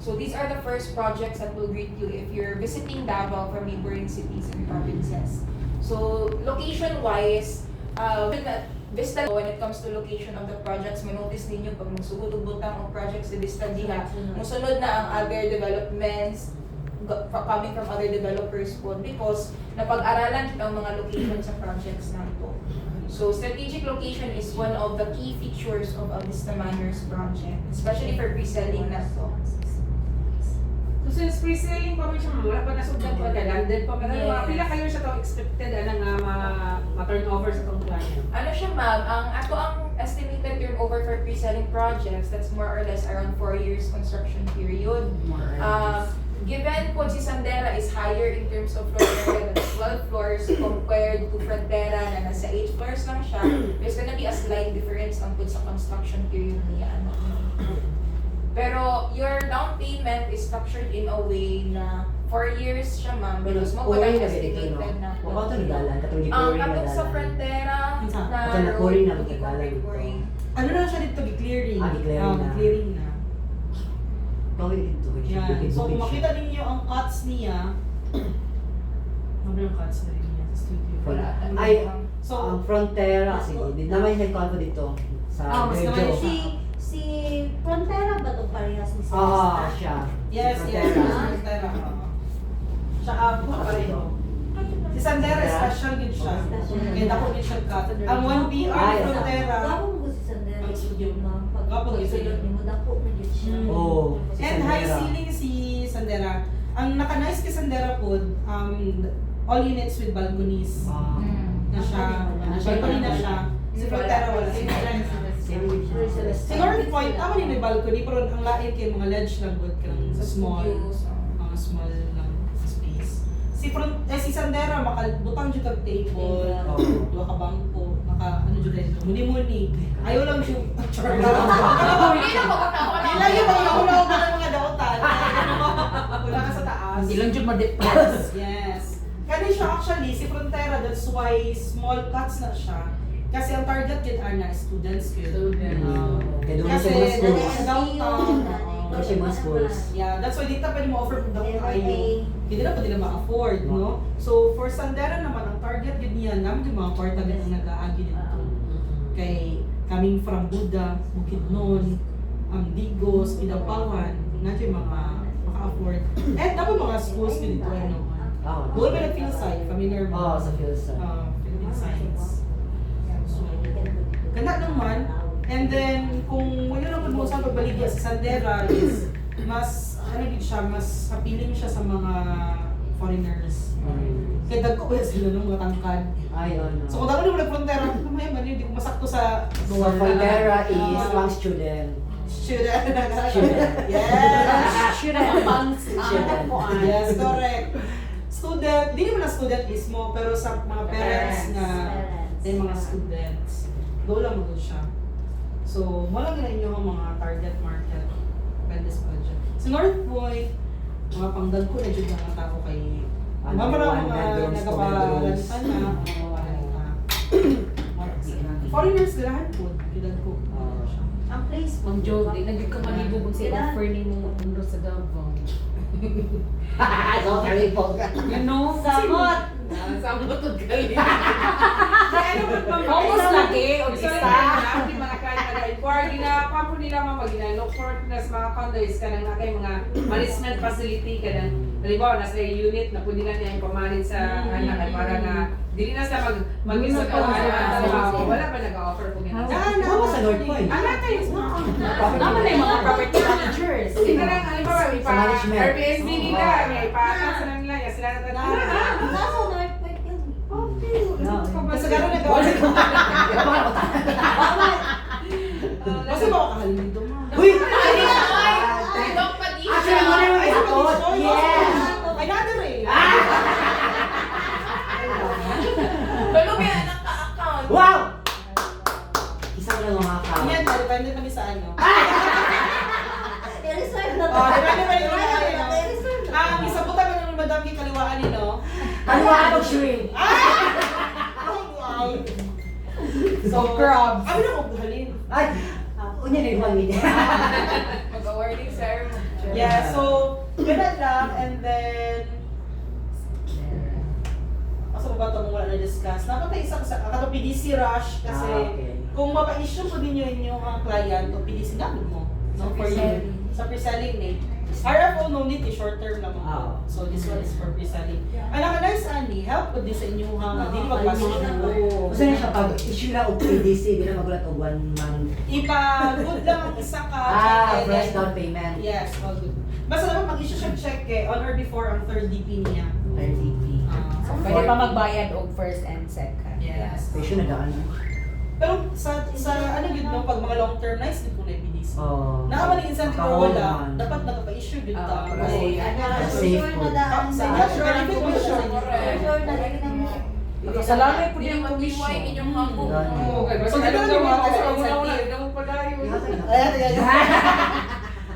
So these are the first projects that will greet you if you're visiting Davao from neighboring cities and provinces. So location-wise, Vista, when it comes to location of the projects, manotice ninyo pag magsugod-ubutang ang projects sa Vista diha, musunod na ang other developments coming from other developers po because napag-aralan ang mga location sa projects na ito. So strategic location is one of the key features of a Vista Manors project, especially for pre-selling na to. So since pre-selling pa siya, wala pa nasugdan pa ka, landed pa man. Yes. Pila kayo sa itong expected nga ma-turnover sa itong client? Ano siya ma'am, ang estimated turnover for pre-selling projects, that's more or less around 4 years construction period. Given po si Sandera is higher in terms of floor area, that's 12 floors compared to Frontera na nasa 8 floors lang siya, there's gonna be a slight difference ang sa construction period niya. Pero your down payment is structured in a way na 4 years siya ma'am, pero mas mo Kuring na estimated dito, no? na. Wakaw ito nagalan, katong di kuring Katong sa nagalan. Frontera na Katong na kuring na road, magkagalan kuring. Ano na siya dito, gi-clearing. Gi-clearing na. Gi-clearing na. Gawin dito, Yan. bukid-bukid So kung siya. makita ninyo ang cuts niya, ano yung cuts na rin niya sa studio? Wala. Ay, So, ang Frontera, sige, di naman yung nagkano dito sa mas Medyo. naman Si Frontera ba itong parehas ni Siya. yes, Si yes, Frontera. Sandera. Tsaka pareho. Si Sandera, special din siya. Kaya ako din siya cut. Ang 1BR Ay, Frontera, Gawang mo si Sandera. ang studio. Pag Gawang mo si sulod ni mo, dako na yun siya. Oo. Si and high Sandera. ceiling si Sandera. Ang naka-nice kay Sandera po, all units with balconies. Na siya, balcony na siya. Si Frontera wala siya. Si North Point, tama din may balcony, pero ang lain kay mga ledge lang good ka lang sa small. Mga small lang space. Si Sandera, makabutang dyan kag table, duha ka bangko, ano dyan rin, muni-muni. Ayaw lang siya, char lang. Hindi na mag-una-una. Hindi lang yung mga unaw ka ng mga dautan. Wala ka sa taas. Hindi lang dyan ma-depress. Yes. Kaya siya actually, si Frontera, that's why small cuts na siya. Kasi ang target din are na students ko. Kaya doon Kasi sa mga schools. sa downtown. Doon sa mga schools. Yeah, that's why dito pwede mo offer kung dapat kayo. Hindi na pwede na ma-afford, no? So for Sandera naman, ang target din niya, namin yung mga kwarta din ang nag-aagi dito. Kay coming from Buda, Bukidnon, Digos, Idapawan, natin yung mga maka-afford. And dapat mga schools din dito, ano? Buhay ba na Philsci? Familiar mo? Oo, sa Philsci. Philippine Science. So, ganda naman. And then, kung wala naman mo sa pagbaligya sa Sandera is mas, din siya, mas appealing siya sa mga foreigners. Kaya dagko ba sila ng mga tangkad. Ay, ano. So kung dako mo nag-frontera, kamay man hindi ko masakto sa So, Frontera is one student. Student. Student. Yes. Student. Yes, correct. Student, di naman na student mismo, pero sa mga parents na yung mga students, go lang mo siya. So, wala na inyo ang mga target market by this project. Sa North Point, mga pangdagko na dyan mga tao kay marami mga nagkaparalitan na foreigners galahan po, dyan ko. Ang place mo. Mang Joe, di naging kamalibog kung si offer ni mo mundo sa Davao. So, kami po. You know? Samot! Samot at galing. Focus Focus lagi, o Isa. isa. Hindi mga kaya nag-inquire, ginapampo nila look for nas mga condos ka nang nakay mga management facility ka nang halimbawa nasa unit na pwede na niya yung pamanit sa anak ay para na dili na sa mag-isa ka wala ba nag-offer po ganun? Ano sa North Point? Ano tayo? Naman na yung mga property managers. Hindi ka lang, halimbawa, Sa management. Airbnb nila, may ipaatan sa nila, sila na Nasa North Point yun. Basta gano'n nagawa. Basta ba kakahalin dito mo? Uy! Dong Padilla. Actually, mo na yung isatot. Yes! Ay, nader eh. Balo may anak ka-account. Wow! Isa ko lang mga account. Yan, depende kami sa ano. I-reserve na Oh, depende pa rin kami sa ano. I-reserve na. Ang isa po tayo ng madam kay kaliwaan ni, no? Ano ang anong shrimp? Wow! So, crabs. Kami na kong halin. Ay! Unya na yung pamilya. Mag-awarding ceremony. Yeah, so, ganun lang, and then, asa ba ito wala na-discuss? Napatay isang sa kato PDC rush kasi okay. kung mapa-issue po din yung client o PDC namin mo. No, for you. Sa pre-selling ni. RFO no need, short term lang mo. So this one is for pre-selling. Ang naka-nurse ani, help po din sa inyo ha. Dili magpasok na mo. Kasi na siya pag issue na og PDC, di na magulat og 1 month. Ipa-good lang ang isa ka. check, Fresh then- down payment. Yes, all good. Basta dapat mag-issue siya check on or before ang third DP niya. 30p. So, Pwede pa magbayad og first and second. Yes. Issue na daan. Pero sa ano yun no, pag mga long term nice din po na PDC. Oh. Nakaman yung incentive or Kahon wala, man. dapat nagpa-issue yun ta. Kasi, safe Sure po. na daan Sa sa sure na po siya. Sure na rin ang Salamat po Hindi din naman commission. iway inyong hangko. Okay, basta So, alam ganun naman yung kasi mga una-una, incentive. dapat pa tayo. Ayan.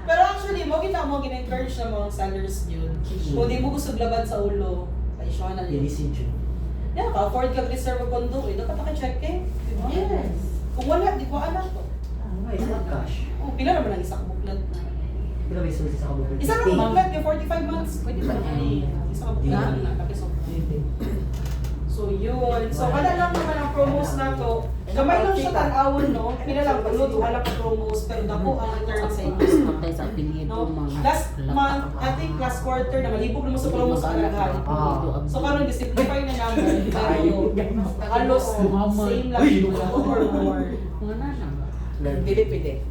Pero actually, mo gina-encourage na mga sellers yun. Kung di mo gusto labad sa ulo, pa-issue na yun. PDC dyan. Yeah, ka-afford ka reserve condo, dapat naka-check eh. Di ba? Yes. Kung wala, di ko alam to. May isang cash. Oh, pila naman ang isang buklat. Pero may susi sa kabukid. Isa lang buklat, yung 45 months. Pwede ba? Isa ka buklat na, tapos so yun. So wala lang naman ang promos na to. Gamay lang siya tan-awon, no? Pila lang palo, wala pa promos, pero dako ang return sa inyo. sa apelyido No? mga Last month, I think last quarter, na malibog naman sa promos sa alaghan. So karon simplify na namin, pero halos same lang yung or more. mga nana Pili-pili.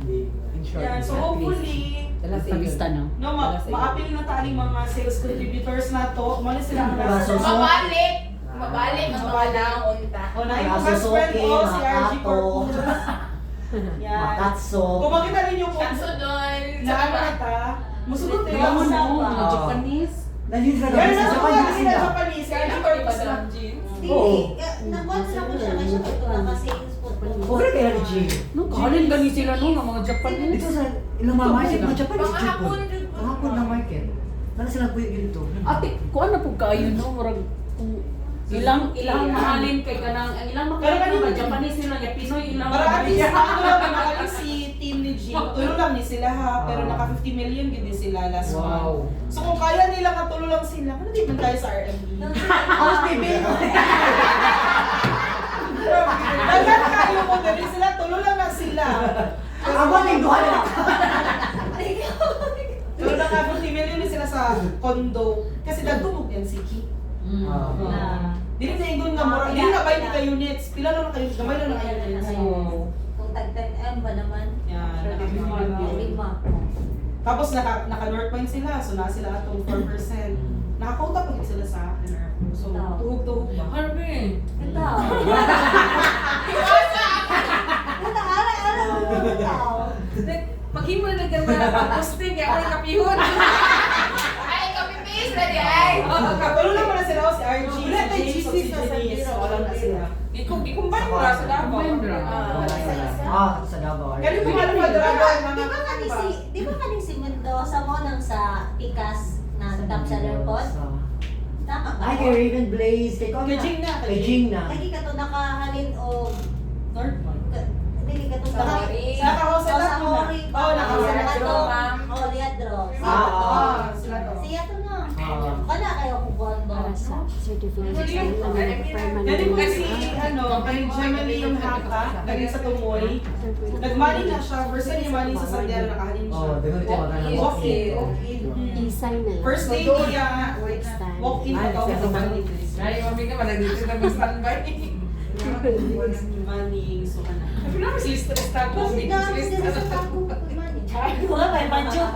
In short. Yeah, so hopefully, pagista no no, ma-appeal na tayo mga sales contributors na to. Mali sila ang So, Mabalik! Mabalik ang mga naunta. O, na yung Mga best friend Suzuki, ko, si mga RG Kato. Corpus. Yan. Makatso. Kung makita ninyo kung Kanso doon. na ano na ta, musulot Mga tayo. Sawa. mga Japanese Nandiyan sila Yan naman na sa sa Japan mga sila. sila Japanese, si RG Corpus na. Oo. Nakuha na ko siya kasi ito naka-sales po. Okay kaya ni G. no kahalin gani sila no nga mga Dito Japanese sa ilang mga market, mga Japan is Panghapon, Japan. Jud. Panghapon na market. Wala silang kuya dito. ate kuan na pug kayo no murag kung ilang mahalin kay kanang ang ilang Pero mga kanina- Japanese sila ya Pinoy ilang Para at least ano lang, nakalit si team ni G. Tulo lang ni sila ha, pero naka 50 million gid din sila last month. So kung kaya nila katulo lang sila, ano di man tayo sa RMB? House TV. Dagan kayo mo dali sila, tulo lang na sila. Ako na yung duha na. Tulo lang ka 50 million na sila sa condo. Kasi dagtumog yan si Ki. Dili na ingon nga mura, dili na 20 ka units. Pila lang na kayo, gamay lang na kayo units. Kung tag-tag-M ba naman? Yan, Lima. Tapos naka North Point sila, so na sila atong 4%. Nakakauta pa sila sa NRF. So tuhog-tuhog ba? Harvey. Ito. Ito, ara-ara mo po ito. Maghimo na nagka-posting, kaya ako yung kapihon. Ay, copy-paste na di ay. Katulo lang pala sila si RG, Wala si tayong James, GC si sa Janice. Sandero. Wala na sila. Ikumbay mo ra sa Davao. Sa Davao. Kaya kung ano madragon, Di ba kaning si Mendoza mo nang sa Pikas na top seller po? Tama ba? Ay, kay Raven Blaze. Kay Kong Kay Jing na, Kay Jing na. Lagi ka to nakahalin o North Point. dili ka to Naka-house sa na mo na. Hori. Oo, naka-house Sila na. to. Oh, Liadro. Sila to. Siya to na. Wala kayo kung bondo. Dali mo kasi, kay Gemini yung haka, galing sa Tumoy. Nag-money na siya, first time yung money sa Sandero, nakahalin siya. Oh, dagan ito magana. Okay. First day niya, walk-in na daw sa money. Ay, mami ka, malagdito na mag-standby. Money, so ka na. Sabi namin, lista ko. Kasi dami din sa tago. Wala may budget.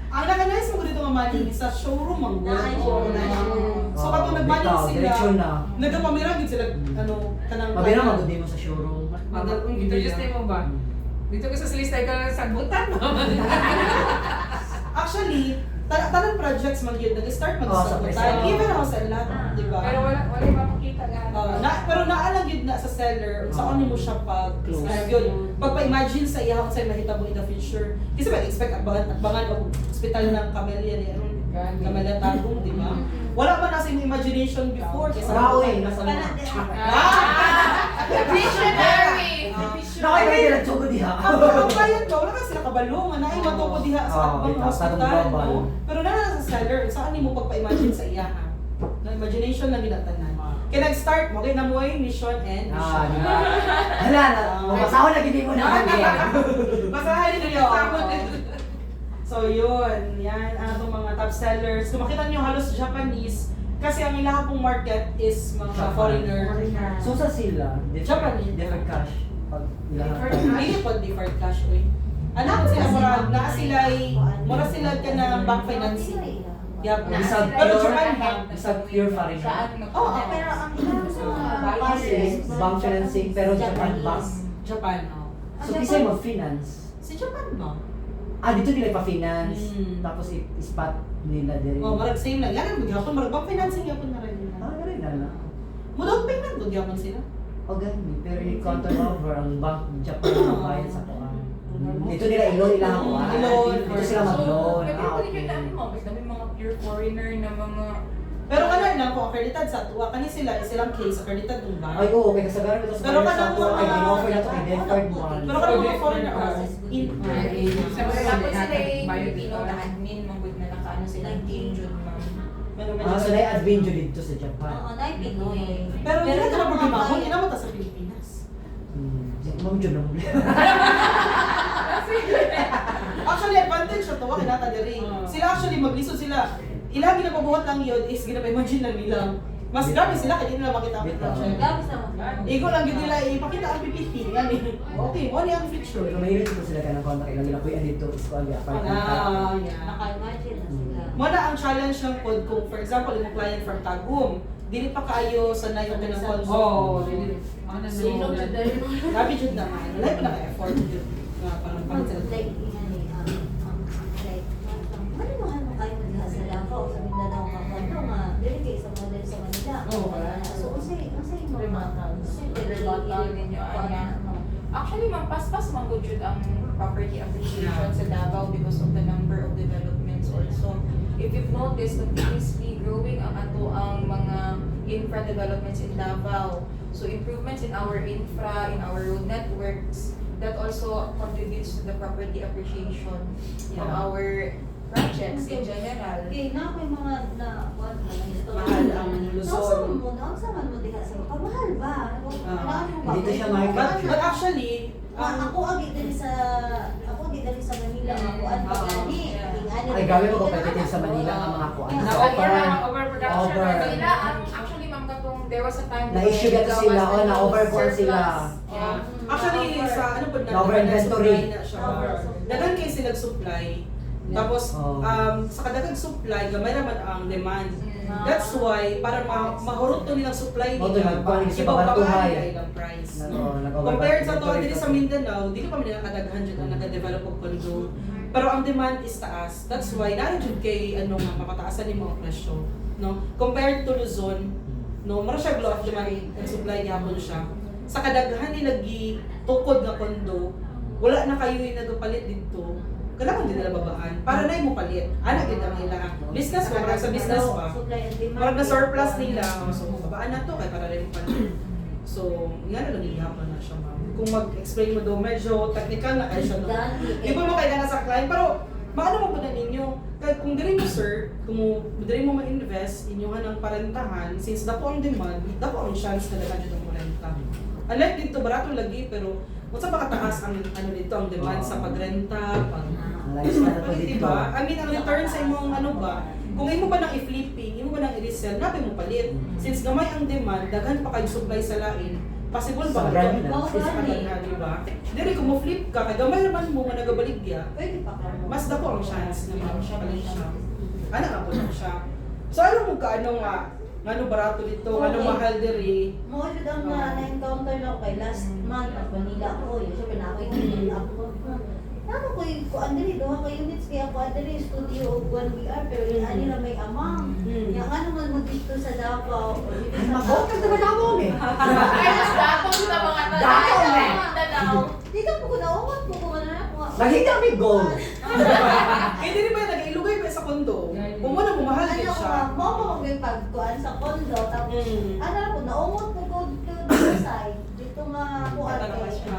Ang naka-nice mo dito nga money, sa showroom ang Nice. Oo, nice. So kapag nag-money sila, nagpamirag din sila, kanang Mabira magudi mo sa showroom. Dito just mo ba? Dito ka sa lista ka sa sagutan. Actually, tanang projects mag yun, nag-start Oh, sa mag-start. presyo. Even ako sa lahat, di ba? Pero wala mapakita nga. Pero naalang yun na sa seller, sa ano mo siya pag yun. Pagpa-imagine sa iya kung sa'yo mahita mo in the future. Kasi ba expect abangan o hospital ng Camellia ni Camellia Tagum, di ba? Wala pa nasa yung imagination before. Kaya sa Raoy, nasa Kana mga. din. Visionary! Nakay ka ng choco diha. Ang client ko, wala ka sila kabalong, na ay matuko diha sa Oo, atbang ito, hospital, tatong babal. no? Pero na sa seller, saan ni mo pagpa-imagine sa iya, ha? Na imagination lang ginatanan. Kaya nag-start mo, kaya namuhay mission and Ah, mission. di ba? Hala, mabasahon na gini mo na Basahin niyo yun. So yun, yan ang itong mga top sellers. Kung makita niyo halos Japanese, kasi ang ilang pong market is mga Japan. foreigner. So sa sila, Japanese. different cash. Pag lahat. Hindi po deferred cash, oy. Anak sila, mura sila ka ng bank financing. Yup. Bisag Pero pure, Japan ba? bisag pure foreigner. Oo, pero ang ilang sa mga buyers, Bank financing, pero Japan bank. Japan, oh. So kisay mag-finance. Si Japan ba? Ah, dito nila pa-finance. Tapos i-spot nila din. Oh, marag same lang. Yan ang magyapon, marag bank financing yapon na rin. Ah, gano'n na lang. Mudog payment, magyapon sila. O gani, pero yung counter over ang bank Japan ang bayad sa kuan. Dito nila i-loan nila ako. I-loan. Dito sila mag-loan. Pero Ah, pwede okay. yun namin mo, mas dami mga pure foreigner na mga... Pero ano lang, kung accredited sa tuwa, kani sila, silang case, accredited ng bank. Ay, oo, okay. Kasagaran ko ito sa Pero bayad sa kanang kuan. Ay, mga- in-offer na ito kay Delcard mo. Pero kung mga foreigner, in Tapos sila yung Filipino na admin, mabud na nakaano sila yung team Jun, ma'am. Ah, so na-admin dyan dito sa Japan. Oo, na Pinoy. Pero hindi na ang problema, mga kung inamot sa Pilipinas. Ma'am dyan lang. Actually, advantage siya to, kinata diri. Sila actually, maglisod sila. Ilang ginapabuhat lang yun is ginapa-imagine lang nila. Mas grabe sila, kaya nila makita ang project. Gabis na mo. Igo lang yun nila, ipakita ang PPT. Yan eh. Okay, mo ang feature. So, mahilig ko sila ka ng contact. Ilang nila po yan dito. Is ko ang apartment. Ah, yeah. Naka-imagine na sila. Muna ang challenge ng pod kung for example, yung client from Tagum, dili pa kayo sanay yung ng call zone. Oo, dili. Ano Sino na? dyan dahil mo? Grabe jud naman. Wala pa naka-effort jud. Nga parang Like, pansin. like, manimuhan mo kayo nila sa Davao, sa Mindanao, mga kondo nga, dili kayo sa model sa Manila. Oo, wala. So, unsay mo Remote ninyo, Anya. Actually, ma'am, paspas man po jud ang property appreciation sa Davao because of the number of developments also. If you've noticed, continuously growing ang ato ang mga infra developments in Davao. So improvements in our infra, in our road networks, that also contributes to the property appreciation of our projects in general. Okay, na ako yung mga what Mahal ang Luzon. Ang saman mo diha sa kamahal ba? Dito siya market. But actually, Ako agi dali sa Manila ako ano gani. Ay, gawin mo competitive sa Manila ang mga kuan. Na-over na, overproduction. Over. Sila, actually ma'am, katong there was a time Na-issue when gato there sila, was o na-overquan surplus. sila. Yeah. actually sa ano po na Na-over-inventory. na siya. Dagan kayo sila supply. Tapos Oh. sa kadagang supply, gamay naman ang demand. Mm. That's why para mahurot to nilang supply Oh, nila, nagkuhan sila ibababa batuhay. nila ilang price. Nag-over- Compared sa to dito sa Mindanao, dili pa man nila kadaghan jud ang naka-develop og condo. Pero ang demand is taas. That's why narin jud kay ano nga mapataasan ni mga presyo, no? Compared to Luzon, no, mara siya blow of demand and supply gyapon siya. Sa kadaghan nila tukod nga kondo, wala na kayo yung nagapalit dito. Kailangan din nila babaan para na mo palit. Ana gid ang ila. Business ko para sa business pa. Marag na surplus nila, so babaan na to kay para rin palit. So, nga na lang ihapon na siya, ma'am. Kung mag-explain mo daw, medyo technical na kayo siya. No? Di ba mo kailangan sa client, pero maano mo po na ninyo? Kaya kung diri mo, sir, kung diri mo ma-invest, inyuhan ng parentahan, since dako ang demand, dako ang chance na dagan dito mo renta. Unlike dito, barato lagi, pero kung sa makataas ang ano dito, ang demand sa pagrenta, pag Lifestyle ko dito. diba? I mean, ang return sa imong ano ba, kung imo ba nang i-flipping, imo ba nang i-resell, nabi mo palit. Since gamay ang demand, daghan pa kayo supply sa lain, possible ba Sa ito? brand na. Sa kadaghan, diba? Dili, kung mo flip ka, kay gamay naman mo nga nagabaligya, Pwede pa ka mo. mas dako ang chance na makapalit siya. Ana ka po lang siya. So, alam mo ka, ano nga, ano barato dito, ano Okay. mahal diri. Mo jud ang na-encounter lang kay last month at Manila ako. Yung sabi na ako yung ako. Nako ko yung kuan diri duha ka units kaya kuan diri studio og 1 VR pero yung ani na may amang. Yang ano man mo dito sa Davao o dito sa Mako, kasi ba naman eh? Ay, mas datong sa mga Datong eh. Mindanao. Di ka po naungot ko kung ano na ako. Nakita kami gold. Eh, dili ba nag-ilugay pa sa kondo? Kung mo na bumahal din Ano ko siya. mo mo may pagkuan sa condo tapos Mm. ano ko naungot ko ko dito sa side dito nga kuan Wala naman siya.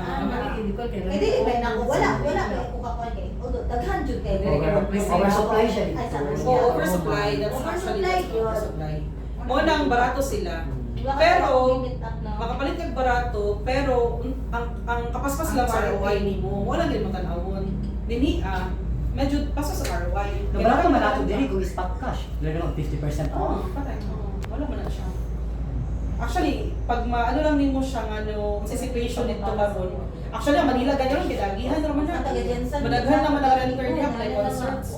eh di may nako wala kay ko kakuan kay. Odo daghan jud kay. Oversupply siya dito. Ay, sama siya. Oo, oversupply. That's actually that's Oversupply, oversupply. Mo nang barato sila. Pero, makapalit kag barato, pero ang kapaspas lang sa ROI nimo, wala din matanawon. Dini medyo paso sa ROI. Wala ko malato din kung spot cash. Lalo ng 50% Oo, off. patay. Wala man na siya. Actually, pag ano lang nimo siya sa situation nito karon. Actually, ang Manila ganyan lang gidagihan naman na. Madaghan naman ang renter niya kay concerts.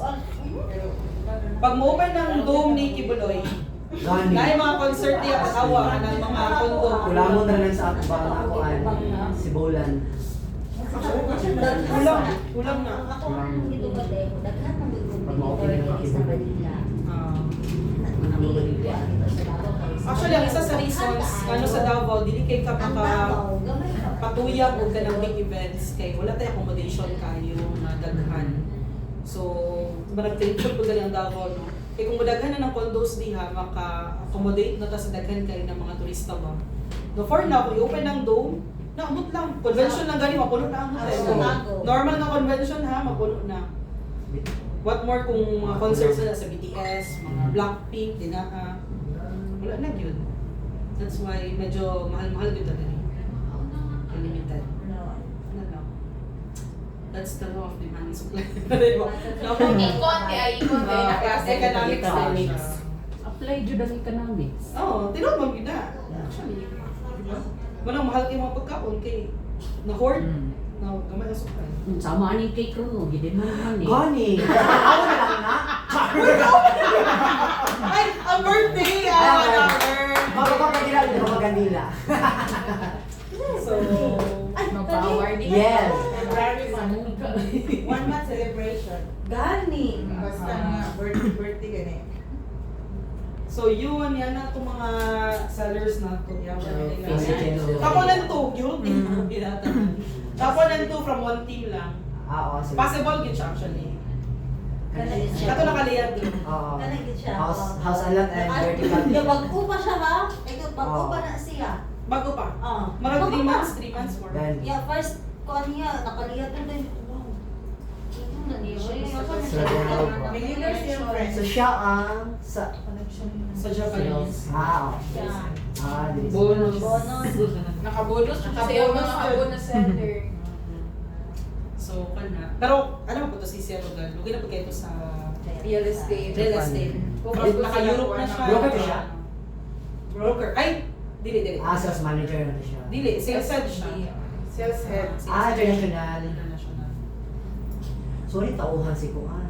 Pag mo-open ng dome ni Kibuloy, Gani. na yung mga concert niya pag-awa ng mga kondo. Kulamon na lang sa ako si Bolan. Kulang na. Ako ang dito ba tayo, daghan na Pag ma-open ng sa Manila. Actually, ang isa sa reasons sa Davao, dili kay ka Ang Davao, gamay ka. patuyang og kanang big events kay wala tay accommodation kayo na daghan. So, marag tripod pud gali ang Davao no. Kay kung madaghan na ng condos diha, maka-accommodate na ta sa daghan kay ng mga turista ba. No, for now, kung i-open ng dome, naamot lang. Convention lang gani, mapuno na ang hotel. Normal na convention ha, mapuno na. What more kung mga concerts na sa BTS, mga Blackpink, dinaa. Wala na yun. That's why medyo mahal-mahal dito na rin. Unlimited. Ano lang. That's the law of demand and supply. Diba? Ikot ay ikot ay Economics din siya. Apply jud ang economics. Oo, tinod mo gina. Actually. Diba? Walang mahal kayo mga pagkaon kay na-hoard. Na gamay ang supply. Sama ni cake ro, gid man man eh. Gani. Ako na lang na. Ay, ang birthday! Bago pa pagila dito magandila. So, Power din. Yes. One month celebration. Gani. Basta nga, birthday gani. so yun, yan na itong mga sellers na ito. Physical. Ako lang to, guilty. Ako lang to from one team lang. Oo, sige. Possible yun siya actually. Kato nakaliyad doon. Oo. Kanagit siya. House a lot and vertical. Bago pa siya ha? Ito, bago pa na siya. Bago pa. Bago Marag 3 pa. months, 3 months more. Gani. Yeah, first, kuha niya, nakaliyat na din. Wow. Ito na niya. Beginners yung friends. So siya ang sa Sa Japanese. okay. Dili. Bonus. Bonus. Nakabonus kasi yung mga bonus seller. So, kana. Pero, ano mo po ito si Sir Rogan? Lugay na po kayo ito sa Real estate. real estate. Focus po Naka-Europe na siya. Broker ba siya? Broker. Ay! Dili. Sales manager na siya. Dili, sales head siya. Sales head. International. International. Sorry, tauhan si Kuan.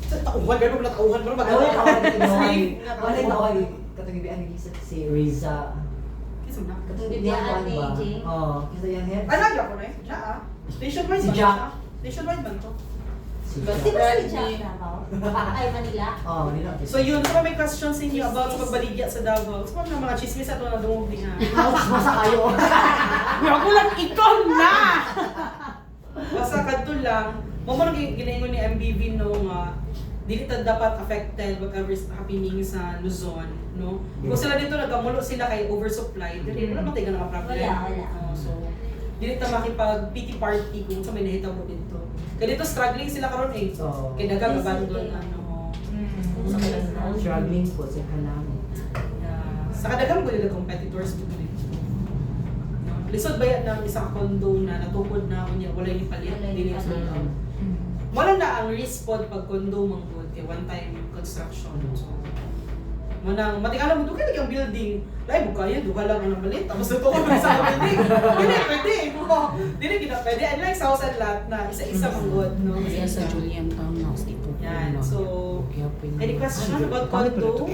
Sa tauhan, gano'n pala tauhan mo Ay, wala tauhan si Kuan. Slave. Wala tauhan katagibian ni si Riza. Kiso na. Katagibian Kuan ba? Oo, kasi yung head. Ay, lagi ako na eh. Diya ah. Nationwide Si ba Jack. siya? Nationwide ba ito? Si Di ba si Jack Davao? Ay, Manila. Oo, nila. So yun, kung may questions ninyo about sa pagbaligya sa Davao, gusto mo ng mga chismis at mga dungog din ha. Ouch, basa kayo. Ako lang ikaw na. Basta kadto lang, mo man ginaingon ni MBV no nga dili ta dapat affected whatever is happening sa Luzon, no? Kung sila dito nagamulo sila kay oversupply, dili wala man tayo nga problem. Wala. So dili ta makipag pity party kung sa may nahitabo dito. Kaya dito struggling sila karon eh. Oo. Kaya dagang abandon ano. Sa kanang Struggling po sa kanang. sa kadagang ko nila competitors dito dito. Lisod ba yan ng isang condo na natukod na kunya wala ni palit dili sa wala na ang risk pod pag condo mang pod kay one time construction. So manang matikala mo dugay lagi ang building. Lai mo kaya duha lang ang malit tapos ito ko sa building. Dili pwede. Dili kita pwede. Unlike sa house and lot na isa-isa mang god no. Kaya sa Julian Townhouse dito. Yan. So any question about condo?